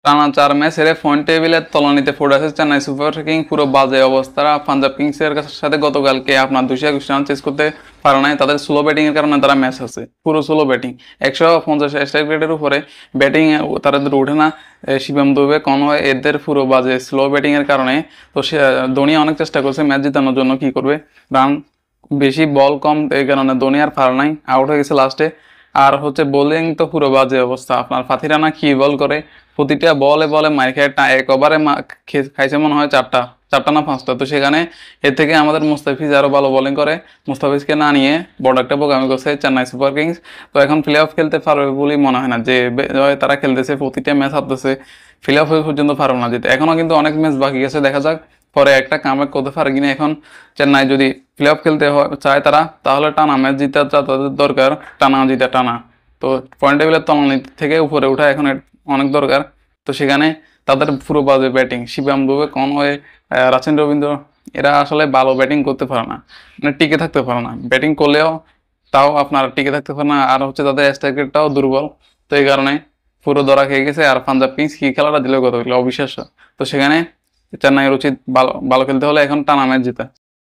টানা 4 ম্যাচ হেরে পয়েন্ট টেবিলের তলানিতে পড়ে আছে চেন্নাই সুপার কিংস। পুরো বাজে অবস্থা। পাঞ্জাব কিংসের সাথে গতকালকে আপনার 221 রান চেস করতে পারে নাই। তাদের স্লো ব্যাটিং এর কারণে তারা ম্যাচ আছে, পুরো স্লো ব্যাটিং। 150 স্ট্রাইক রেটের উপরে ব্যাটিং তাদের উঠে না। শিবম দুবে কনওয়ে এদের পুরো বাজে স্লো ব্যাটিং এর কারণে। তো সে ধোনি অনেক চেষ্টা করছে ম্যাচ জিতানোর জন্য, কি করবে, রান বেশি, বল কম, এই কারণে ধোনি আর পারে নাই, আউট হয়ে গেছে লাস্টে। আর হচ্ছে বোলিং তো পুরো বাজে অবস্থা। আপনার ফাতি রানা কি বল করে, প্রতিটা বলে বলে মার খেয়ে এক ওভারে খাইছে মনে হয় চারটা চারটা না পাঁচটা। তো সেখানে এর থেকে আমাদের মুস্তাফিজ আরো ভালো বোলিং করে, মুস্তাফিজকে না নিয়ে বড় একটা বোকামি করছে চেন্নাই সুপার কিংস। তো এখন প্লে অফ খেলতে পারবে বলে মনে হয় না, যে তারা খেলতেছে প্রতিটা ম্যাচ হারতেছে, প্লে অফ পর্যন্ত পারবে না যেতে। এখনো কিন্তু অনেক ম্যাচ বাকি আছে, দেখা যাক পরে একটা কামব্যাক করতে পারে কিনা। এখন চেন্নাই যদি প্লে অফ খেলতে চায় তারা, তাহলে টানা ম্যাচ জিতা তাদের দরকার, টানা জিতা টানা। তো পয়েন্ট টেবিলের তলানি থেকে উপরে ওঠা এখন অনেক দরকার। তো সেখানে তাদের পুরো বাজে ব্যাটিং, শিবম দুবে, কনওয়ে, রাচিন রবীন্দ্র, এরা আসলে ভালো ব্যাটিং করতে পারে না, মানে টিকে থাকতে পারে না। ব্যাটিং করলেও তাও আপনার টিকে থাকতে পারে না। আর হচ্ছে তাদের স্ট্রাইক রেটটাও দুর্বল। তো এই কারণে পুরো ধরা খেয়ে গেছে। আর পাঞ্জাব কিংস কি খেলাটা দিল কত অবিশ্বাস্য। তো সেখানে চেন্নাইয়ের উচিত ভালো ভালো খেলতে হলে এখন টানা ম্যাচ জেতা।